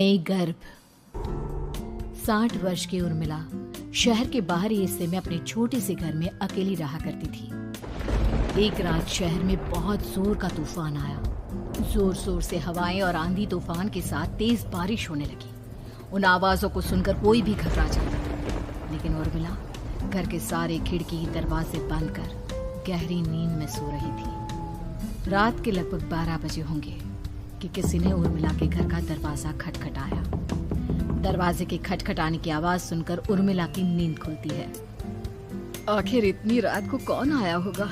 एक गर्भ 60 वर्ष की उर्मिला शहर के बाहरी हिस्से में अपने छोटे से घर में अकेली रहा करती थी। एक रात शहर में बहुत जोर का तूफान आया। जोर जोर से हवाएं और आंधी तूफान के साथ तेज बारिश होने लगी। उन आवाजों को सुनकर कोई भी घबरा जाता था, लेकिन उर्मिला घर के सारे खिड़की दरवाजे बंद कर गहरी नींद में सो रही थी। रात के लगभग 12 बजे होंगे कि किसी ने उर्मिला के घर का दरवाजा खटखटाया। दरवाजे के खटखटाने की आवाज सुनकर उर्मिला की नींद खुलती है। आखिर इतनी रात को कौन आया होगा?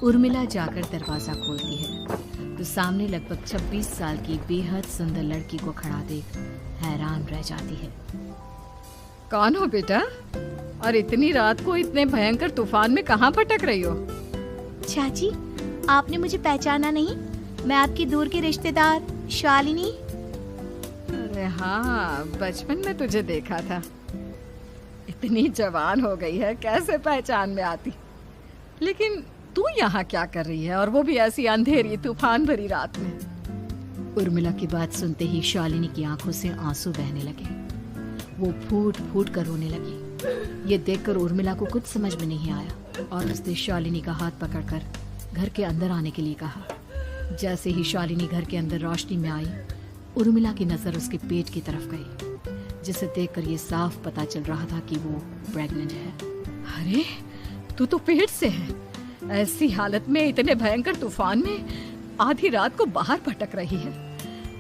उर्मिला जाकर दरवाजा खोलती है तो सामने लगभग 26 साल की बेहद सुंदर लड़की को खड़ा देख हैरान रह जाती है। कौन हो बेटा? और इतनी रात को इतने भयंकर तूफान में कहाँ भटक रही हो? चाची, आपने मुझे पहचाना नहीं? मैं आपकी दूर की रिश्तेदार शालिनी। अरे हाँ, बचपन में तुझे देखा था। इतनी जवान हो गई है, कैसे पहचान में आती? लेकिन तू यहाँ क्या कर रही है, और वो भी ऐसी अंधेरी तूफान भरी रात में? उर्मिला की बात सुनते ही शालिनी की आंखों से आंसू बहने लगे। वो फूट फूट कर रोने लगी। ये देखकर उर्मिला को कुछ समझ में नहीं आया और उसने शालिनी का हाथ पकड़कर घर के अंदर आने के लिए कहा। जैसे ही शालिनी घर के अंदर रोशनी में आई, उर्मिला की नजर उसके पेट की तरफ गई, जिसे देखकर ये साफ पता चल रहा था कि वो प्रेग्नेंट है। अरे, तू तो पेट से है। ऐसी हालत में इतने भयंकर तूफान में आधी रात को बाहर भटक रही है।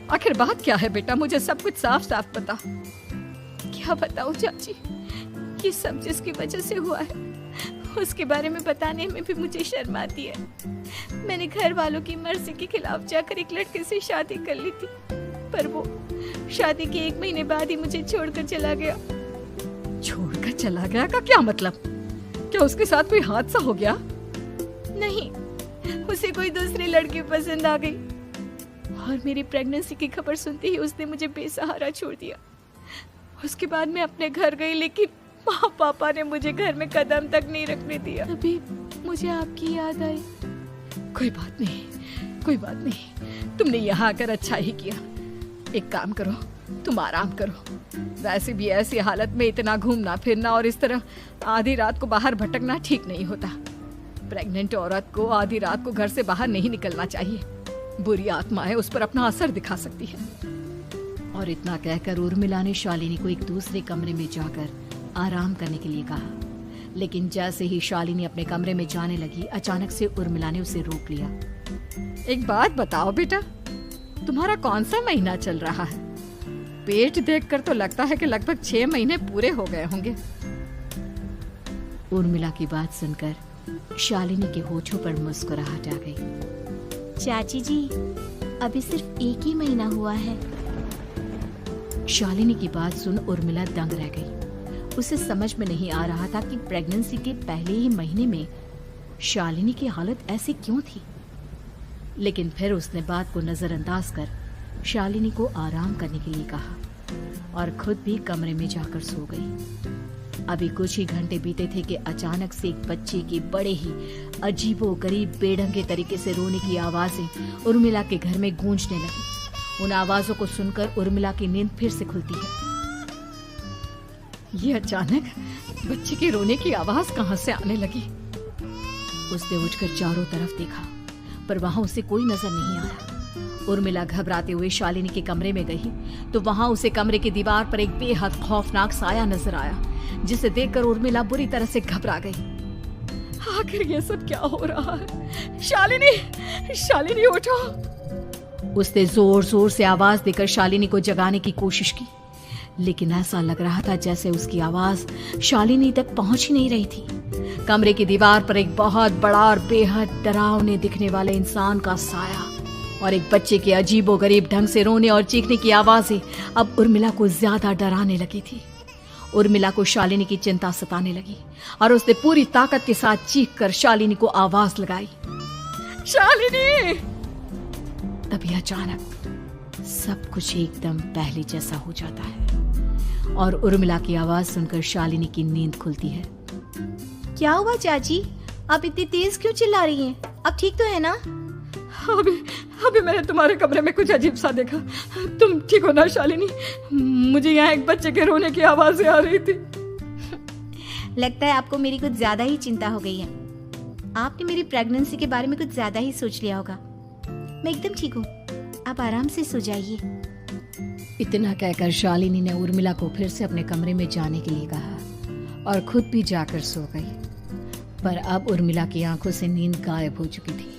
आखिर बात क्या है बेटा? मुझे सब कुछ साफ साफ बता। क्या बताऊं चाची, ये सब जिसकी वजह से हुआ है उसके बारे में बताने में भी मुझे शर्म आती है। मैंने घर वालों की मर्जी के खिलाफ जाकर एक लड़के से शादी कर ली थी, पर वो शादी के 1 महीने बाद ही मुझे छोड़कर चला गया। छोड़कर चला गया का क्या मतलब? क्या उसके साथ कोई हादसा हो गया? नहीं, उसे कोई दूसरी लड़की पसंद आ गई और मेरी प्रेगनेंसी की खबर सुनते ही उसने मुझे बेसहारा छोड़ दिया। उसके बाद मैं अपने घर गई, लेकिन माँ पापा ने मुझे घर में कदम तक नहीं रखने दिया। तभी मुझे आपकी याद आई। कोई बात नहीं, कोई बात नहीं। तुमने यहाँ आकर अच्छा ही किया। एक काम करो, तुम आराम करो। वैसे भी ऐसी हालत में इतना घूमना फिरना और इस तरह आधी रात को बाहर भटकना ठीक नहीं होता। प्रेग्नेंट औरत को आधी रात को घर से बाहर नहीं निकलना चाहिए। बुरी आत्माएं उस पर अपना असर दिखा सकती है। और इतना कहकर उर्मिला ने शालिनी को एक दूसरे कमरे में जाकर आराम करने के लिए कहा। लेकिन जैसे ही शालिनी अपने कमरे में जाने लगी, अचानक से उर्मिला ने उसे रोक लिया। एक बात बताओ बेटा, तुम्हारा कौन सा महीना चल रहा है? पेट देखकर तो लगता है कि लगभग 6 महीने पूरे हो गए होंगे। उर्मिला की बात सुनकर शालिनी के होठों पर मुस्कुराहट आ गई। चाची जी, अभी सिर्फ 1 ही महीना हुआ है। शालिनी की बात सुन उर्मिला दंग रह गई। उसे समझ में नहीं आ रहा था कि प्रेगनेंसी के पहले ही महीने में शालिनी की हालत ऐसी क्यों थी। लेकिन फिर उसने बात को नजरअंदाज कर शालिनी को आराम करने के लिए कहा और खुद भी कमरे में जाकर सो गई। अभी कुछ ही घंटे बीते थे कि अचानक से एक बच्चे की बड़े ही अजीबोगरीब बेढंगे तरीके से रोने की आवाजें उर्मिला के घर में गूंजने लगी। उन आवाजों को सुनकर उर्मिला की नींद फिर से खुलती है। ये अचानक बच्चे के रोने की आवाज कहां से आने लगी? उसने उठकर चारों तरफ देखा, पर वहां उसे कोई नजर नहीं आया। उर्मिला घबराते हुए शालिनी के कमरे में गई तो वहां उसे कमरे की दीवार पर एक बेहद खौफनाक साया नजर आया, जिसे देखकर उर्मिला बुरी तरह से घबरा गई। आखिर ये सब क्या हो रहा है? शालिनी, शालिनी उठो! उसने जोर जोर से आवाज देकर शालिनी को जगाने की कोशिश की, लेकिन ऐसा लग रहा था जैसे उसकी आवाज शालिनी तक पहुंच ही नहीं रही थी। कमरे की दीवार पर एक बहुत बड़ा और बेहद डरावने दिखने वाले इंसान का साया और एक बच्चे के अजीबोगरीब ढंग से रोने और चीखने की आवाजें अब उर्मिला को ज्यादा डराने लगी थी। उर्मिला को शालिनी की चिंता सताने लगी और उसने पूरी ताकत के साथ चीखकर शालिनी को आवाज लगाई, शालिनी! तभी अचानक सब कुछ एकदम पहले जैसा हो जाता है और उर्मिला की आवाज सुनकर शालिनी की नींद खुलती है। क्या हुआ चाची? आप इतनी तेज क्यों चिल्ला रही हैं? आप ठीक तो है ना? अभी अभी मैंने तुम्हारे कमरे में कुछ अजीब सा देखा। तुम ठीक हो ना शालिनी? मुझे यहाँ एक बच्चे के रोने की आवाज़ें आ रही थी। लगता है आपको मेरी कुछ ज्यादा ही चिंता हो गई है। आपने मेरी प्रेगनेंसी के बारे में कुछ ज्यादा ही सोच लिया होगा। मैं एकदम ठीक हूँ, आप आराम से सो जाइए। इतना कहकर शालिनी ने उर्मिला को फिर से अपने कमरे में जाने के लिए कहा और खुद भी जाकर सो गई। पर अब उर्मिला की आंखों से नींद गायब हो चुकी थी।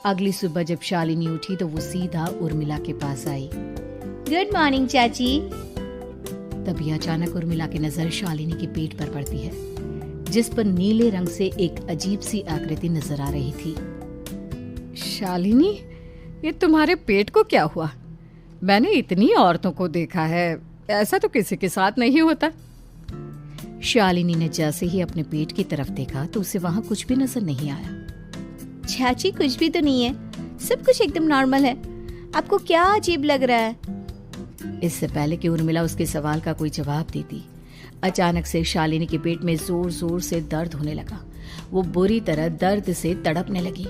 अगली सुबह जब शालिनी उठी तो वो सीधा उर्मिला के पास आई। गुड मॉर्निंग चाची। तभी अचानक उर्मिला की नजर शालिनी के पेट पर पड़ती है, जिस पर नीले रंग से एक अजीब सी आकृति नजर आ रही थी। शालिनी, ये तुम्हारे पेट को क्या हुआ? मैंने इतनी औरतों को देखा है, ऐसा तो किसी के साथ नहीं होता। शालिनी ने जैसे ही अपने पेट की तरफ देखा तो उसे वहां कुछ भी नजर नहीं आया। चाची कुछ भी तो नहीं है, सब कुछ एकदम नॉर्मल है। आपको क्या अजीब लग रहा है? इससे पहले कि उर्मिला उसके सवाल का कोई जवाब देती, अचानक से शालिनी के पेट में जोर जोर से दर्द होने लगा। वो बुरी तरह दर्द से तड़पने लगी।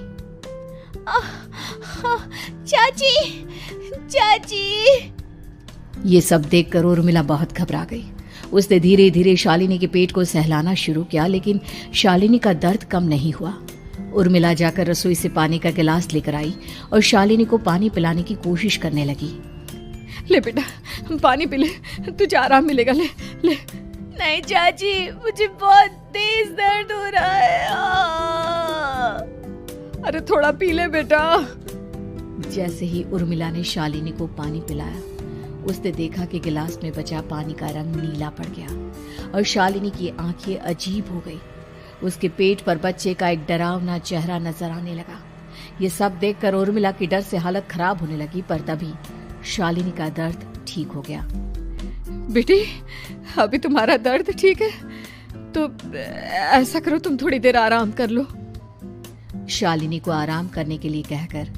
चाची, चाची। ये सब देखकर उर्मिला बहुत घबरा गई। उसने धीरे धीरे शालिनी के पेट को सहलाना शुरू किया, लेकिन शालिनी का दर्द कम नहीं हुआ। उर्मिला जाकर रसोई से पानी का गिलास लेकर आई और शालिनी को पानी पिलाने की कोशिश करने लगी। ले बेटा, पानी पी ले, तुझे आराम मिलेगा। ले ले। नहीं चाची, मुझे बहुत तेज दर्द हो रहा है। अरे थोड़ा पी ले बेटा। जैसे ही उर्मिला ने शालिनी को पानी पिलाया, उसने देखा कि गिलास में बचा पानी का रंग नीला पड़ गया और शालिनी की आंखें अजीब हो गई। उसके पेट पर बच्चे का एक डरावना चेहरा नजर आने लगा। ये सब देखकर उर्मिला की डर से हालत खराब होने लगी, पर तभी शालिनी का दर्द ठीक हो गया। बेटी, अभी तुम्हारा दर्द ठीक है तो ऐसा करो, तुम थोड़ी देर आराम कर लो। शालिनी को आराम करने के लिए कहकर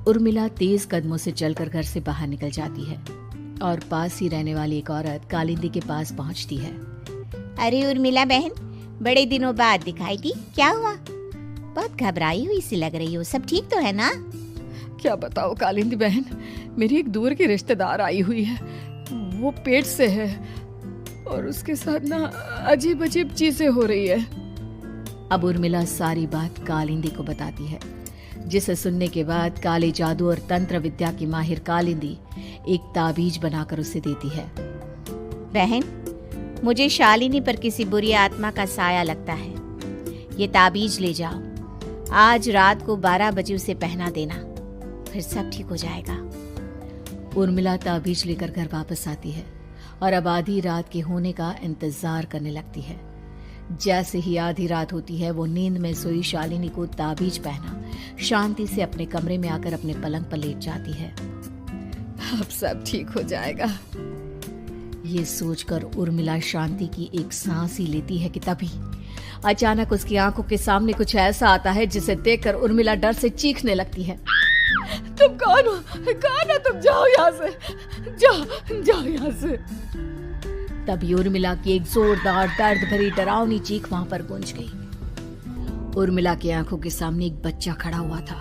उर्मिला तेज कदमों से चलकर घर से बाहर निकल जाती है और पास ही रहने वाली एक औरत कालिंदी के पास पहुंचती है। अरे उर्मिला बहन, बड़े दिनों बाद दिखाई दी, क्या हुआ? बहुत घबराई हुई सी लग रही हो, सब ठीक तो है ना? क्या बताओ कालिंदी बहन, मेरी एक दूर की रिश्तेदार आई हुई है। वो पेट से है और उसके साथ ना अजीब अजीब चीजें हो रही है। अब उर्मिला सारी बात कालिंदी को बताती है, जिसे सुनने के बाद काले जादू और तंत्र विद्या की माहिर कालिंदी एक ताबीज बनाकर उसे देती है। बहन, मुझे शालिनी पर किसी बुरी आत्मा का साया लगता है। ये ताबीज ले जाओ, आज रात को 12 बजे उसे पहना देना, फिर सब ठीक हो जाएगा। उर्मिला ताबीज लेकर घर वापस आती है और अब आधी रात के होने का इंतजार करने लगती है। जैसे ही आधी रात होती है, वो नींद में सोई शालिनी को ताबीज पहना शांति से अपने कमरे में आकर अपने पलंग पर लेट जाती है। अब सब ठीक हो जाएगा, ये सोचकर उर्मिला शांति की एक सांस ही लेती है कि तभी अचानक उसकी आंखों के सामने कुछ ऐसा आता है जिसे देखकर उर्मिला डर से चीखने लगती है। तुम कौन हो? कौन हो तुम? जाओ यहाँ से, जाओ जाओ यहाँ से। तभी उर्मिला की एक जोरदार दर्द भरी डरावनी चीख वहां पर गूंज गई। उर्मिला की आंखों के सामने एक बच्चा खड़ा हुआ था,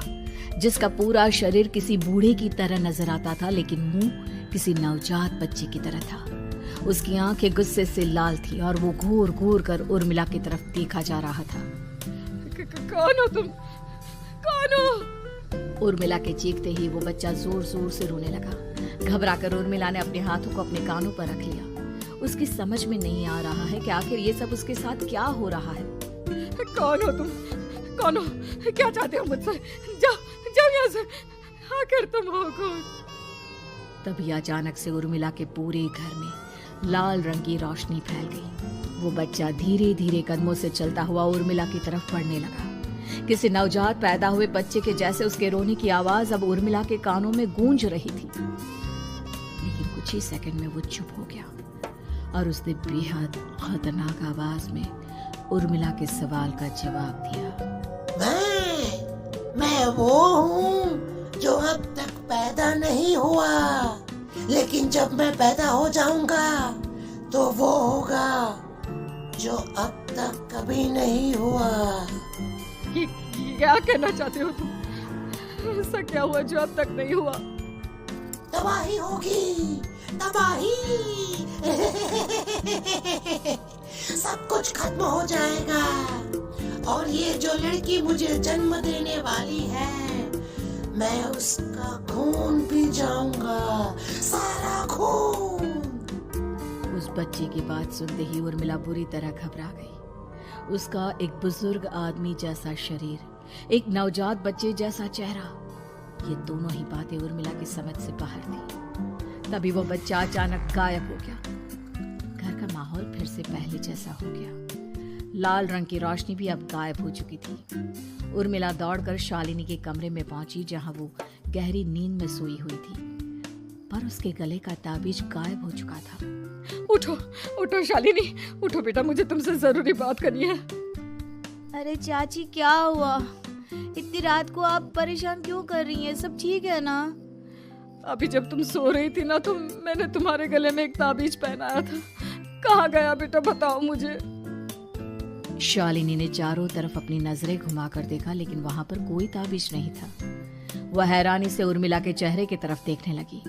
जिसका पूरा शरीर किसी बूढ़े की तरह नजर आता था, लेकिन मुंह किसी नवजात बच्चे की तरह था। उसकी आंखें गुस्से से लाल थी और वो घूर घूर कर उर्मिला की तरफ देखा जा रहा था। कौन हो तुम? कौन हो? उर्मिला के चीखते ही वो बच्चा जोर जोर से रोने लगा। घबराकर उर्मिला ने अपने हाथों को अपने कानों पर रख लिया। उसकी समझ में नहीं आ रहा है कि आखिर ये सब उसके साथ क्या हो रहा है। कौन हो तुम? कौन हो? क्या चाहते हो मुझसे? जाओ जाओ यहाँ से, आखिर तुम हो कौन? तभी अचानक से उर्मिला के पूरे घर में लाल रंग की रोशनी फैल गई। वो बच्चा धीरे धीरे कदमों से चलता हुआ उर्मिला की तरफ बढ़ने लगा। किसी नवजात पैदा हुए बच्चे के जैसे उसके रोने की आवाज अब उर्मिला के कानों में गूंज रही थी। लेकिन कुछ ही सेकंड में वो चुप हो गया और उसने बेहद खतरनाक आवाज में उर्मिला के सवाल का जवाब दिया। मैं वो हूँ जो अब तक पैदा नहीं हुआ, लेकिन जब मैं पैदा हो जाऊंगा तो वो होगा जो अब तक कभी नहीं हुआ। क्या कहना चाहते हो तुम? ऐसा क्या हुआ जो अब तक नहीं हुआ? तबाही होगी, तबाही। सब कुछ खत्म हो जाएगा और ये जो लड़की मुझे जन्म देने वाली है, मैं उसका खून पी जाऊंगा, सारा खून। उस बच्चे की बात सुनते ही उर्मिला बुरी तरह घबरा गई। उसका एक बुजुर्ग आदमी जैसा शरीर, एक नवजात बच्चे जैसा चेहरा, ये दोनों ही बातें उर्मिला की समझ से बाहर थी। तभी वो बच्चा अचानक गायब हो गया। घर का माहौल फिर से पहले जैसा हो गया। लाल रंग की रोशनी भी अब गायब हो चुकी थी। उर्मिला दौड़कर शालिनी के कमरे में पहुंची, जहां वो गहरी नींद में सोई हुई थी, पर उसके गले का ताबीज गायब हो चुका था। उठो उठो शालिनी, उठो बेटा, मुझे तुमसे जरूरी बात करनी है। अरे चाची क्या हुआ? इतनी रात को आप परेशान क्यों कर रही हैं? सब ठीक है ना? अभी जब तुम सो रही थी ना, तो मैंने तुम्हारे गले में एक ताबीज पहनाया था। कहाँ गया बेटा, बताओ मुझे। शालिनी ने चारों तरफ अपनी नजरें घुमाकर देखा, लेकिन वहां पर कोई ताबीज नहीं था। वह हैरानी से उर्मिला के चेहरे की तरफ देखने लगी।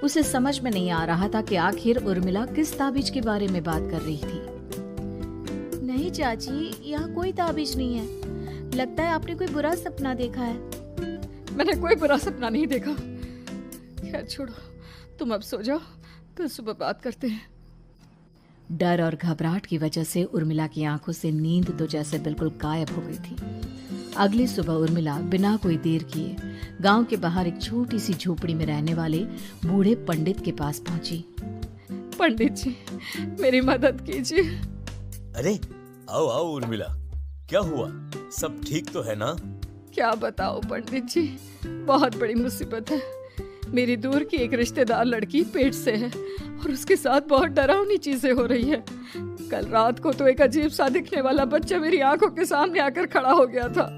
उसे समझ में नहीं आ रहा था कि आखिर उर्मिला किस ताबीज के बारे में बात कर रही थी। नहीं चाची, यहाँ कोई ताबीज नहीं है। लगता है आपने कोई बुरा सपना देखा है। मैंने कोई बुरा सपना नहीं देखा। खैर छोड़ो, तुम अब सो जाओ, कल सुबह बात करते हैं। डर और घबराहट की वजह से उर्मिला की आंखों से नींद तो जैसे बिल्कुल गायब हो गई थी। अगली सुबह उर्मिला बिना कोई देर किए गांव के बाहर एक छोटी सी झोपड़ी में रहने वाले बूढ़े पंडित के पास पहुंची। पंडित जी, मेरी मदद कीजिए। अरे आओ आओ उर्मिला, क्या हुआ? सब ठीक तो है ना? क्या बताओ पंडित जी, बहुत बड़ी मुसीबत है। मेरी दूर की एक रिश्तेदार लड़की पेट से है और उसके साथ बहुत डरावनी चीजें हो रही है। कल रात को तो एक अजीब सा दिखने वाला बच्चा मेरी आंखों के सामने आकर खड़ा हो गया था।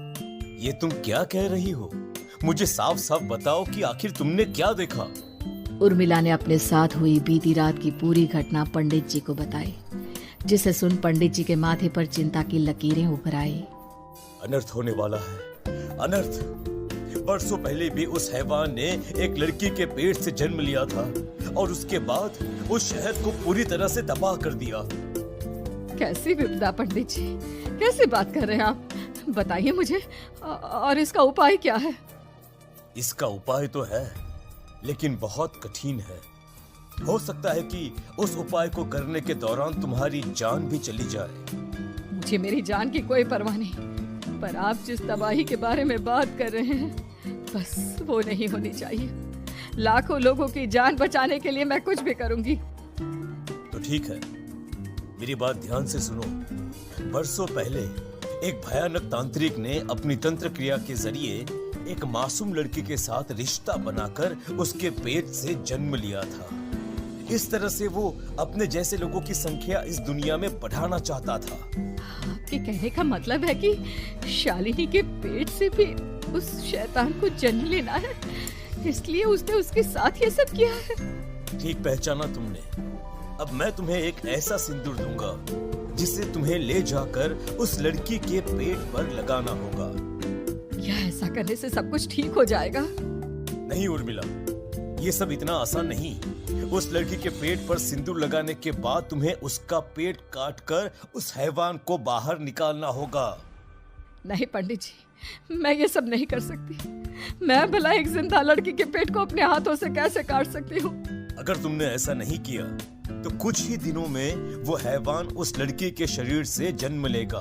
ये तुम क्या कह रही हो? मुझे साफ साफ बताओ कि आखिर तुमने क्या देखा? उर्मिला ने अपने साथ हुई बीती रात की पूरी घटना पंडित जी को बताई, जिसे सुन पंडित जी के माथे पर चिंता की लकीरें उभर आई। अनर्थ होने वाला है, अनर्थ। बरसों पहले भी उस हैवान ने एक लड़की के पेट से जन्म लिया था और उसके बाद उस शहर को पूरी तरह से तबाह कर दिया। कैसी विपदा पंडित जी, कैसी बात कर रहे हैं आप? बताइए मुझे, और इसका उपाय क्या है? इसका उपाय तो है, लेकिन बहुत कठिन है। हो सकता है कि उस उपाय को करने के दौरान तुम्हारी जान भी चली जाए। मुझे मेरी जान की कोई परवाह नहीं, पर आप जिस तबाही के बारे में बात कर रहे हैं, बस वो नहीं होनी चाहिए। लाखों लोगों की जान बचाने के लिए मैं कुछ भी करूंगी। तो ठीक है, मेरी बात ध्यान से सुनो। बरसों पहले एक भयानक तांत्रिक ने अपनी तंत्र क्रिया के जरिए एक मासूम लड़की के साथ रिश्ता बनाकर उसके पेट से जन्म लिया था। इस तरह से वो अपने जैसे लोगों की संख्या इस दुनिया में बढ़ाना चाहता था। आपके कहने का मतलब है कि शालिनी के पेट से भी उस शैतान को जन्म लेना है, इसलिए उसने उसके साथ ये सब किया है। ठीक पहचाना तुमने। अब मैं तुम्हें एक ऐसा सिंदूर दूंगा जिसे तुम्हें ले जाकर उस लड़की के पेट पर लगाना होगा। क्या ऐसा करने से सब कुछ ठीक हो जाएगा? नहीं उर्मिला, ये सब इतना आसान नहीं। उस लड़की के पेट पर सिंदूर लगाने के बाद तुम्हें उसका पेट काटकर उस हैवान को बाहर निकालना होगा। नहीं पंडित जी, मैं ये सब नहीं कर सकती। मैं भला एक जिंदा लड़की के पेट को अपने हाथों से कैसे काट सकती हूँ? अगर तुमने ऐसा नहीं किया तो कुछ ही दिनों में वो हैवान उस लड़की के शरीर से जन्म लेगा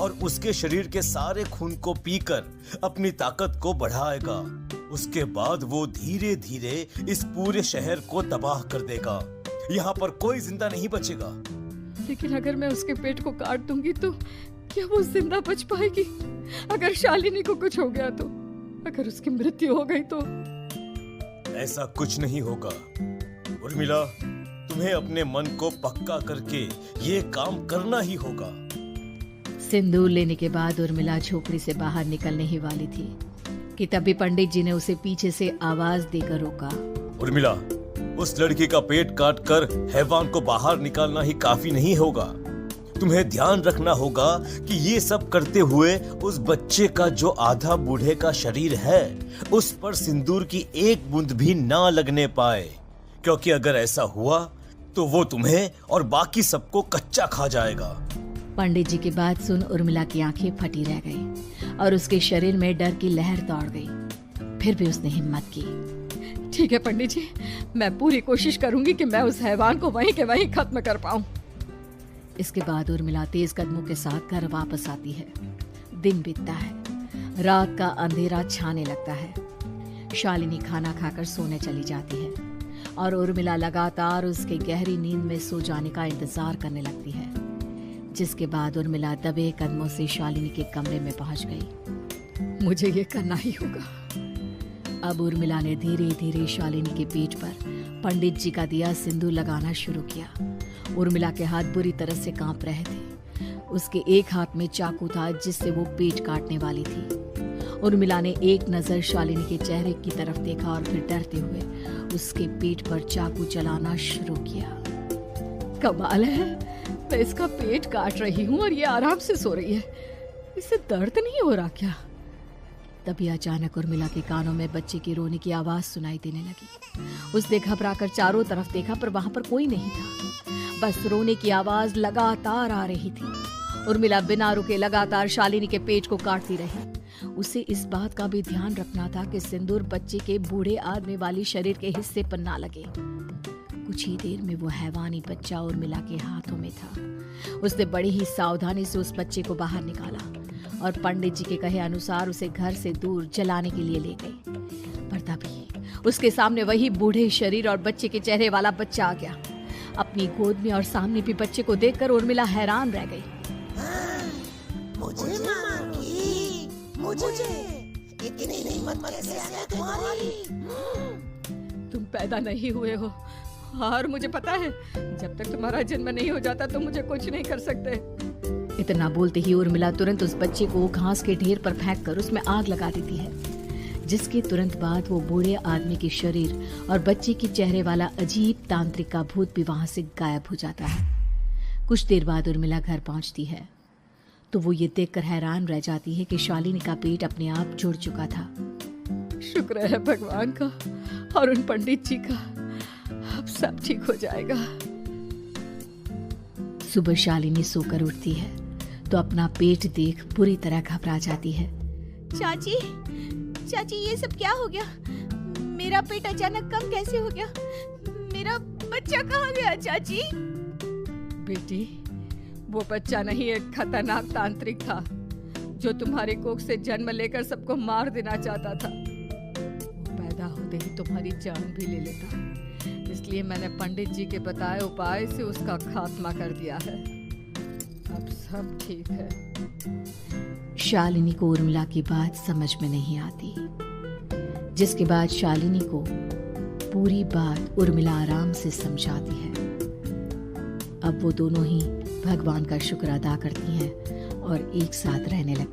और उसके शरीर के सारे खून को पीकर अपनी ताकत को बढ़ाएगा। उसके बाद वो धीरे धीरे इस पूरे शहर को तबाह कर देगा। यहाँ पर कोई जिंदा नहीं बचेगा। लेकिन अगर मैं उसके पेट को काट दूंगी तो क्या वो जिंदा बच पाएगी? अगर शालिनी को कुछ हो गया तो, अगर उसकी मृत्यु हो गई तो? ऐसा कुछ नहीं होगा उर्मिला, तुम्हें अपने मन को पक्का करके ये काम करना ही होगा। सिंदूर लेने के बाद उर्मिला झोपड़ी से बाहर निकलने ही वाली थी कि तभी पंडित जी ने उसे पीछे से आवाज देकर रोका। उर्मिला, उस लड़की का पेट काटकर हैवान को बाहर निकालना ही काफी नहीं होगा। तुम्हें ध्यान रखना होगा कि ये सब करते हुए उस बच्चे का जो आधा बूढ़े का शरीर है उस पर सिंदूर की एक बूंद भी ना लगने पाए, क्योंकि अगर ऐसा हुआ तो वो तुम्हें और बाकी सबको कच्चा खा जाएगा। पंडित जी की बात सुन उर्मिला की आंखें फटी रह गई और उसके शरीर में डर की लहर दौड़ गई। फिर भी उसने हिम्मत की। ठीक है पंडित जी, मैं पूरी कोशिश करूंगी कि मैं उस हैवान को वहीं के वहीं खत्म कर पाऊं। इसके बाद उर्मिला तेज कदमों के साथ घर वापस आती है। दिन बीतता है, रात का अंधेरा छाने लगता है। शालिनी खाना खाकर सोने चली जाती है और उर्मिला लगातार उसके गहरी नींद में सो जाने का इंतजार करने लगती है, जिसके बाद उर्मिला दबे कदमों से शालिनी के कमरे में पहुंच गई। मुझे ये करना ही होगा। अब उर्मिला ने धीरे धीरे शालिनी के पेट पर पंडित जी का दिया सिंदूर लगाना शुरू किया। उर्मिला के हाथ बुरी तरह से कांप रहे थे। उसके एक हाथ में चाकू था जिससे वो पेट काटने वाली थी। उर्मिला ने एक नजर शालिनी के चेहरे की तरफ देखा और फिर डरते हुए उसके पेट पर चाकू चलाना शुरू किया। कमाल है, मैं इसका पेट काट रही हूँ और ये आराम से सो रही है। इसे दर्द नहीं हो रहा क्या? तभी अचानक उर्मिला के कानों में बच्चे की रोने की आवाज सुनाई देने लगी। उसने घबराकर चारों तरफ देखा पर वहां पर कोई नहीं था। बस रोने की आवाज लगातार आ रही थी। उर्मिला बिना रुके लगातार शालिनी के पेट को काटती रही। उसे इस बात का भी ध्यान रखना था कि सिंदूर बच्चे के बूढ़े आदमी वाली शरीर के हिस्से पर ना लगे। कुछ ही देर में वो हैवानी बच्चा उर्मिला के हाथों में था। उसने बड़ी ही सावधानी से उस बच्चे को बाहर निकाला और पंडित जी के कहे अनुसार उसे घर से दूर जलाने के लिए ले गई। पर तभी उसके सामने वही बूढ़े शरीर और बच्चे के चेहरे वाला बच्चा आ गया। अपनी गोद में और सामने भी बच्चे को देखकर उर्मिला हैरान रह गई। मुझे मारोगी? मुझे इतनी हिम्मत कैसे आ गई तुम्हारी? तुम पैदा नहीं हुए हो और मुझे पता है जब तक तुम्हारा जन्म नहीं हो जाता तुम मुझे कुछ नहीं कर सकते। इतना बोलते ही उर्मिला तुरंत उस बच्चे को घास के ढेर पर फेंककर उसमें आग लगा देती है, जिसके तुरंत बाद वो बूढ़े आदमी के शरीर और बच्चे के चेहरे वाला अजीब तांत्रिक का भूत भी वहां से गायब हो जाता है। कुछ देर बाद उर्मिला घर पहुंचती है तो वो ये देखकर हैरान रह जाती है कि शालिनी का पेट अपने आप जुड़ चुका था। शुक्र है भगवान का और उन पंडित जी का, अब सब ठीक हो जाएगा। सुबह शालिनी सोकर उठती है तो अपना पेट देख बुरी तरह घबरा जाती है। चाची, चाची ये सब क्या हो गया? मेरा पेट अचानक कम कैसे हो गया? मेरा बच्चा कहाँ गया चाची? बेटी, वो बच्चा नहीं एक खतरनाक तांत्रिक था जो तुम्हारे कोख से जन्म लेकर सबको मार देना चाहता था। वो पैदा होते ही तुम्हारी जान भी ले लेता, इसलिए मैंने पंडित जी के बताए उपाय से उसका खात्मा कर दिया है। अब सब ठीक है। शालिनी को उर्मिला की बात समझ में नहीं आती, जिसके बाद शालिनी को पूरी बात उर्मिला आराम से समझाती है। अब वो दोनों ही भगवान का शुक्र अदा करती हैं और एक साथ रहने लगती हैं।